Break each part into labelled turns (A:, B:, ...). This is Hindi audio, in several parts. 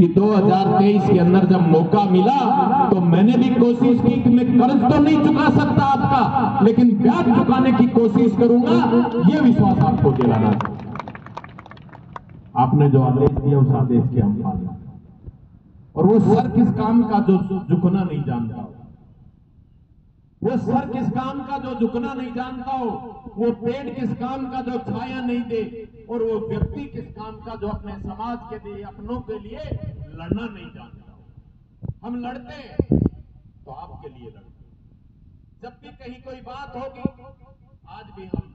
A: कि 2023 के अंदर जब मौका मिला तो मैंने भी कोशिश की कि मैं कर्ज तो नहीं चुका सकता आपका, लेकिन ब्याज चुकाने की कोशिश करूंगा, यह विश्वास आपको दिलाना चाहिए। आपने जो आदेश दिया उस आदेश के हम पालन, और वो सर किस काम का जो झुकना नहीं जानता, वो सर किस काम का जो झुकना नहीं जानता हो, वो पेड़ किस काम का जो छाया नहीं दे, और वो व्यक्ति किस काम का जो अपने समाज के लिए, अपनों के लिए लड़ना नहीं जानता हो। हम लड़ते हैं तो आपके लिए लड़ते हैं। जब भी कहीं कोई बात होगी, आज भी हम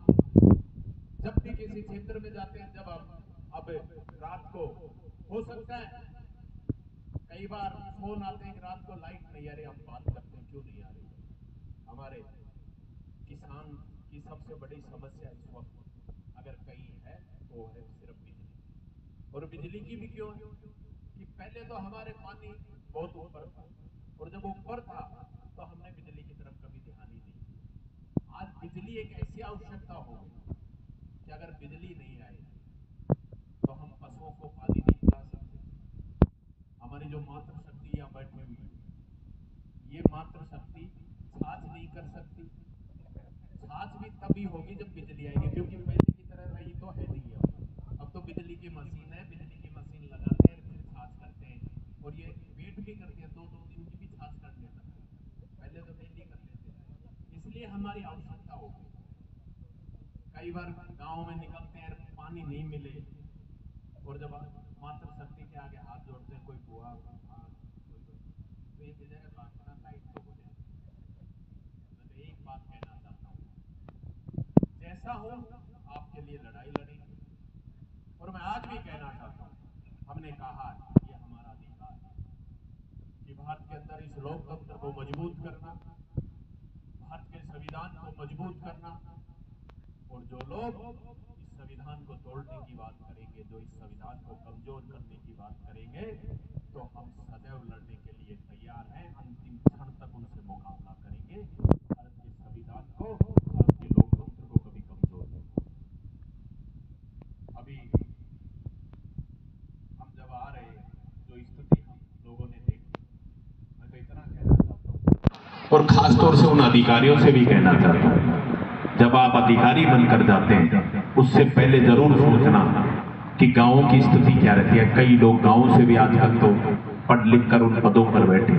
A: जब भी किसी क्षेत्र में जाते हैं, जब अब रात को हो सकता है कई बार फोन आते हैं कि रात को लाइट नहीं आ रही, हम बात करते हैं क्यों नहीं आ रही। हमारे किसान की सबसे बड़ी समस्या इस वक्त अगर कहीं है तो है सिर्फ बिजली। और बिजली की भी क्यों है कि पहले तो हमारे पानी बहुत ऊपर था, और जब ऊपर था तो हमने बिजली की तरफ कभी ध्यान ही नहीं दिया। आज बिजली एक ऐसी आवश्यकता हो गई कि अगर बिजली नहीं आए तो हम पशुओं को पानी नहीं पिला सकते। हमारी जो मातृशक्ति यहाँ बैठी हुई है, ये मातृशक्ति छाछ नहीं कर सकती। छाछ भी तभी होगी जब बिजली आएगी, क्योंकि पहले की तरह रही तो है नहीं है। अब तो बिजली की मशीन है, बिजली की मशीन लगाते हैं, फिर छाछ करते हैं, और ये वेट भी करते हैं, 2-2 दिन की भी छाछ करने लगते हैं। पहले तो डेली कर लेते थे, इसलिए हमारी आवश्यकता हो गई। कई बार गाँव में निकलते हैं, पानी नहीं मिले, और जब मातृशक्ति के आगे हाथ जोड़ते हैं, कोई बुआ तो ये जगह बात लाइट तो हो जाए। मैं एक बात कहना चाहता हूँ, जैसा हो आपके लिए लड़ाई लड़ेंगे, और मैं आज भी कहना चाहता हूँ, हमने कहा ये हमारा अधिकार है कि भारत के अंदर इस लोकतंत्र को मजबूत करना, भारत के संविधान को मजबूत करना, और जो लोग इस संविधान को तोड़ने की बात करेंगे, जो इस संविधान को कमजोर करने की बात करेंगे, तो हम सदैव लड़ने के लिए तैयार हैं, अंतिम क्षण तक उनसे मुकाबला करेंगे। भारत के संविधान को, भारत के लोकतंत्र को कभी कमजोर नहीं। अभी हम जब आ रहे, जो स्थिति हम लोगों ने देखी, मैं तो इतना कहना चाहता हूँ, और खासतौर से उन अधिकारियों से भी कहना चाहता हूँ, जब आप अधिकारी बनकर जाते हैं उससे पहले जरूर सोचना कि गांवों की स्थिति क्या रहती है। कई लोग गांवों से भी आजकल तो पढ़ लिख कर उन पदों पर बैठे,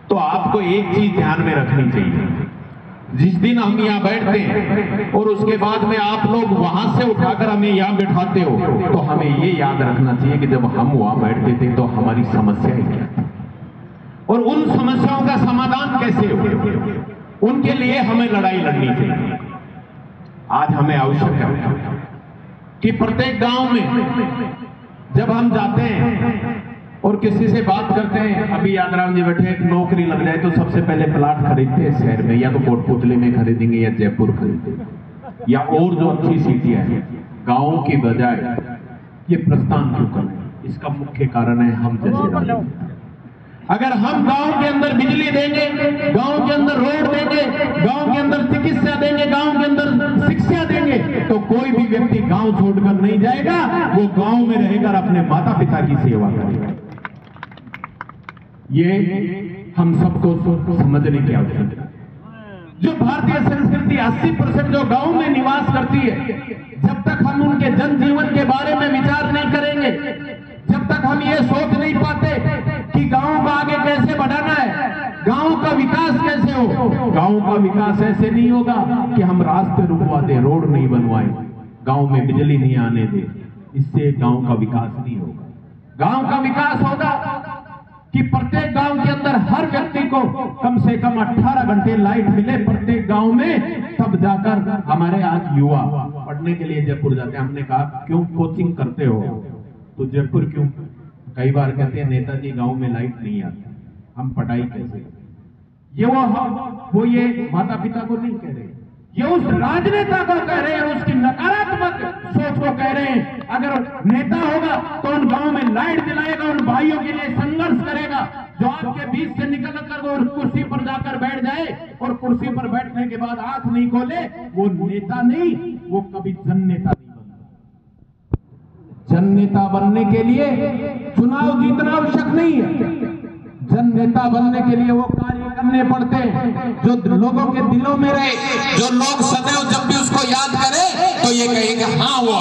A: तो आपको एक चीज ध्यान में रखनी चाहिए, जिस दिन हम यहाँ बैठते हैं और उसके बाद में आप लोग वहां से उठाकर हमें यहाँ बैठाते हो, तो हमें ये याद रखना चाहिए कि जब हम वहां बैठते थे तो हमारी समस्याएं क्या थी, और उन समस्याओं का समाधान कैसे हो, उनके लिए हमें लड़ाई लड़नी चाहिए। आज हमें आवश्यक है कि प्रत्येक गांव में जब हम जाते हैं और किसी से बात करते हैं, अभी यादराम जी बैठे, एक नौकरी लग जाए तो सबसे पहले प्लाट खरीदते हैं शहर में, या तो कोटपुतली में खरीदेंगे या जयपुर खरीदेंगे, या और जो अच्छी सिटियां हैं। गांवों की बजाय ये प्रस्थान क्यों कर रहे हैं? इसका मुख्य कारण है हम जैसे राजनीति। अगर हम गांव के अंदर बिजली देंगे, गांव के अंदर रोड देंगे, गांव के अंदर चिकित्सा देंगे, गांव के अंदर शिक्षा देंगे, तो कोई भी व्यक्ति गांव छोड़कर नहीं जाएगा, वो गांव में रहकर अपने माता पिता की सेवा करेगा। ये हम सबको समझने की आवश्यकता है। जो भारतीय संस्कृति 80% जो गांव में निवास करती है, जब तक हम उनके जनजीवन के बारे में विचार नहीं करेंगे, जब तक हम ये सोच नहीं पाते कि गांव को आगे कैसे बढ़ाना है, गांव का विकास कैसे हो, गांव का विकास ऐसे नहीं होगा कि हम रास्ते रुकवा दें, रोड नहीं बनवाएं, गांव में बिजली नहीं आने दें, इससे गांव का विकास नहीं होगा। गांव का विकास होगा कि प्रत्येक गांव के अंदर हर व्यक्ति को कम से कम 18 घंटे लाइट मिले प्रत्येक गांव में, तब जाकर हमारे आज युवा पढ़ने के लिए जयपुर जाते हैं। हमने कहा क्यों कोचिंग करते हो तो जयपुर क्यों? कई बार कहते हैं नेताजी गांव में लाइट नहीं आती, हम पढ़ाई कैसे? ये माता पिता को नहीं कह रहे, ये उस राजनेता को कह रहे हैं, उसकी नकारात्मक सोच को कह रहे हैं। अगर नेता होगा तो उन गांव में लाइट दिलाएगा, उन भाइयों के लिए संघर्ष करेगा, जो आपके बीच से निकल कर वो कुर्सी पर जाकर बैठ जाए और कुर्सी पर बैठने के बाद आंख नहीं खोले, वो नेता नहीं, वो कभी जन नेता नहीं बनता। जन नेता बनने के लिए चुनाव जीतना आवश्यक नहीं है। जन नेता बनने के लिए वो कार्य करने पड़ते हैं जो लोगों के दिलों में रहे, जो लोग सदैव जब भी उसको याद करें तो ये कहेंगे हाँ वो